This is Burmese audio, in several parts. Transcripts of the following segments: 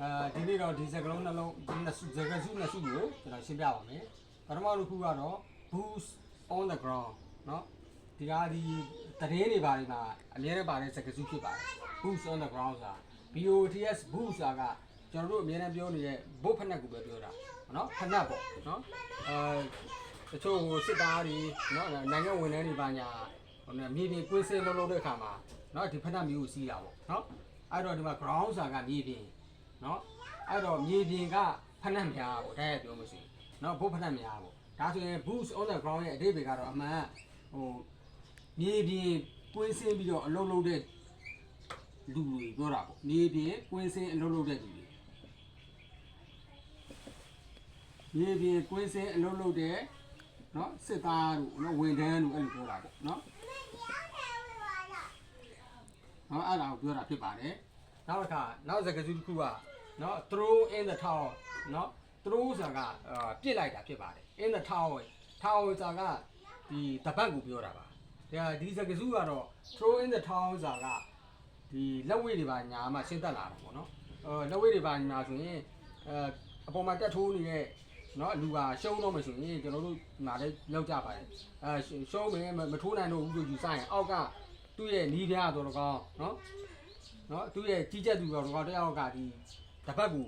ဒီနေ့တော့ဒီစကလုံးနှလုံးစကစုနှစ်စုကိုကျွန်တော်ရှင်းပြပါမယ်ပထမတစ်ခုကတော့ boost on the ground เนาะဒီကဒီသတင်းတွေပါနေမှာအများနဲ့ပါတဲ့စကစုဖြစ်ပါတယ် boost on the ground ဆိုတာ BOTS boost ဆိုတာကကျွန်တော်တို့အများနဲ့ပြောနေတဲ့ဘုတ်ဖက်နှက်ကိုပဲပြောတာเนาะဖက်နှက်ပေါ့เนาะတချို့ဟိုစစ်သားတွေเนาะနိုင်ငံဝန်ထမ်းတွေပါညာဟိုမြေပြင်ကွင်းစင်းလုပ်တဲ့အခါမှာเนาะဒီဖက်နှက်မျိုးကိုစီးတာပေါ့เนาะအဲ့တော့ဒီမှာ ground ဆိုတာကမြေပြင်เนาะအဲ့တော့မြေပြင်ကဖက်နှက်များပေါ့ဒါရပြောလို့ရှိရင်เนาะဘုတ်ဖက်နှက်များပေါ့ဒါဆိုရင် boost on the ground ရဲ့အဓိပ္ပာယ်ကတော့အမှန်ဟိုမြေပြင်ကွင်းစင်းပြီးတော့အလုပ်လုပ်တဲ့လူတွေပြောတာပေါ့မြေပြင်ကွင်းစင်းအလုပ်လုပ်တဲ့လူတွေမြေပြင်ကွင်းစင်းအလုပ်လုပ်တဲ့เนาะစစ်သားတို့เนาะဝန်ထမ်းတို့အဲ့လိုပြောတာပေါ့เนาะအဲ့ဒါကိုပြောတာဖြစ်ပါတယ်နောက်တစ်ခါနောက်စကားစုတစ်ခုကเนาะ throw in the towel เนาะ throw ဆိုတာကပစ်လိုက်တာဖြစ်ပါတယ် in the towel ဆိုတာကဒီတပတ်ကိုပြောတာပါဒီစကားစုကတော့ throw in the towel ဆိုတာကဒီလက်ဝဲတွေပါညာမှာရှင်းသက်လာတာပေါ့เนาะလက်ဝဲတွေပါညာဆိုရင်အပေါ်မှာတက်ထိုးနေတဲ့เนาะလူကရှုံးတော့မှဆိုရင်ကျွန်တော်တို့ဒီမှာလည်းလောက်ကြပါတယ်ရှုံးမယ်မထိုးနိုင်တော့ဘူးလို့ယူဆရင်အောက်ကသူ့ရဲ့နီးပြားတော်တော်ကောင်းเนาะသူ့ရဲ့ကြီးကြပ်သူတော်တော်ကောင်းတယောက်ကဒီတပတ်ကို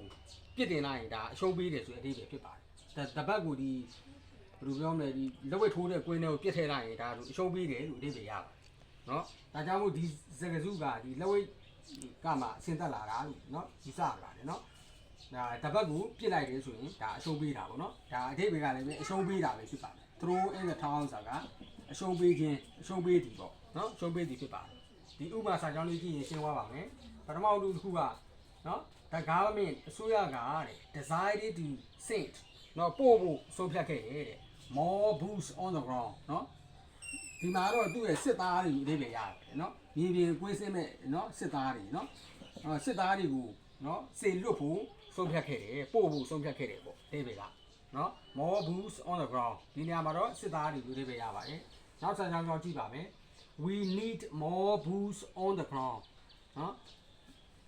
ပြစ်တင်လိုက်ရင်ဒါအရှုံးပေးတယ်ဆိုတဲ့အဓိပ္ပာယ်ဖြစ်ပါတယ်တပတ်ကိုဒီဘယ်လိုပြောမလဲဒီလက်ဝဲထိုးတဲ့ကွင်းတွေကိုပြစ်ထည့်လိုက်ရင်ဒါအရှုံးပေးတယ်လို့အဓိပ္ပာယ်ရပါတယ်เนาะဒါကြောင့်မို့ဒီစကားစုကဒီလက်ဝဲကမှအဆင်သက်လာတာလို့เนาะယူဆရပါတယ်เนาะဒါတပတ်ကိုပြစ်လိုက်တယ်ဆိုရင်ဒါအရှုံးပေးတာပေါ့နော်ဒါအဓိပ္ပာယ်ကလည်းအရှုံးပေးတာပဲဖြစ်ပါတယ် throw in the towel ဆိုတာကအရှုံးပေးခြင်းအရှုံးပေးသည်ပေါ့နော်အရှုံးပေးသည်ဖြစ်ပါတယ်ဒီဥပမာစာကြောင်းလေးကြည့်ရင်ရှင်းသွားပါမယ်ပထမအုပ်တစ်ခုကနော် the government အစိုးရကတဲ့ decided to send နော်ပို့ဖို့ဆုံးဖြတ်ခဲ့တယ်တဲ့ more boots on the ground နော်ဒီမှာတော့သူ့ရဲ့စစ်သားတွေအဓိပ္ပာယ်ရတယ်နော်မြေပြင်ကွင်းစင်းမဲ့နော်စစ်သားတွေနော်စစ်သားတွေကိုနော်စေလွတ်ဖို့ဆုံးဖြတ်ခဲ့တယ်ပို့ဖို့ဆုံးဖြတ်ခဲ့တယ်ပေါ့အဓိပ္ပာယ်ကနော် more boots on the ground ဒီနေရာမှာတော့စစ်သားတွေအဓိပ္ပာယ်ရပါတယ်နောက်ဆက်ကြောင်းကြည့်ပါမယ် we need more boots on the ground နော်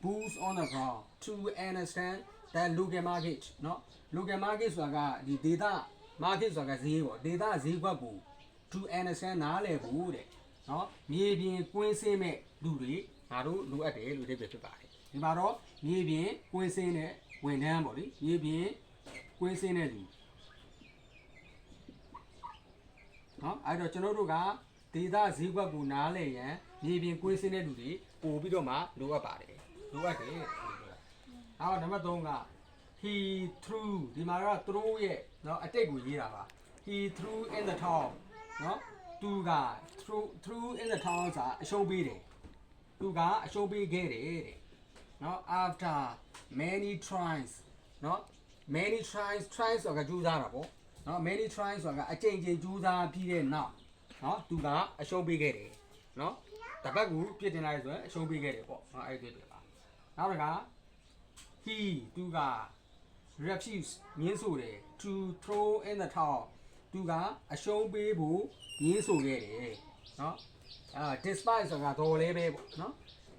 boots on the ground to understand that local market နော် local market ဆိုတာကဒီ data market ဆိုတာကဈေးပေါ့ data ဈေးကွက်ကို to understand နားလည်ဖို့တဲ့နော်မြေပြင်ကွင်းစင်းမဲ့လူတွေငါတို့လိုအပ်တယ်လို့အဓိပ္ပာယ်ဖြစ်ပါတယ်ဒီမှာတော့မြေပြင်ကွင်းစင်းတဲ့ဝန်ထမ်းပေါ့လေမြေပြင်ကွင်းစင်းတဲ့လူနော်အဲ့တော့ကျွန်တော်တို့ကဒေသဈေးကွက်ကိုနားလည်ရန်မြေပြင်ကွင်းစင်းတဲ့လူတွေပို့ပြီးတော့မှလိုအပ်ပါတယ်လိုအပ်တယ်နောက်နံပါတ်3က he threw ဒီမှာတော့ throw ရဲ့နော်အတိတ်ကိုရေးတာပါ he threw in the towel နော်သူက threw in the towel ဆိုတာအရှုံးပေးတယ်သူကအရှုံးပေးခဲ့တယ်တဲ့နော် after many tries နော် many tries ဆိုတာကကြိုးစားတာပေါ့နော် many tries ဆိုတာကအကြိမ်ကြိမ်ကြိုးစားပြီးတဲ့နောက်နော်သူကအရှုံးပေးခဲ့တယ်နော်တပတ်ကိုပြစ်တင်လိုက်ဆိုရင်အရှုံးပေးခဲ့တယ်ပေါ့နော်အဲ့ဒီတွေ့ပါနောက်တစ်ခါ he သူက refuse ငင်းဆိုတယ် to throw in the towel သူကအရှုံးပေးဖို့ငင်းဆိုခဲ့တယ်နော် despite ဆိုတာတော့လည်းပဲပေါ့နော်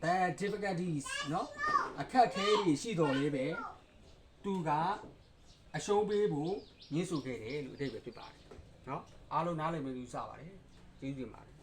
the difficulties နော်အခက်ခဲတွေရှိတော်လေးပဲသူကအရှုံးပေးဖို့ညှင်းဆိုခဲ့တယ်လို့အဓိပ္ပာယ်ဖြစ်ပါတယ်နော်အားလုံးနားလည်မယ်လို့ယူဆပါတယ်ကျေးဇူးတင်ပါတယ်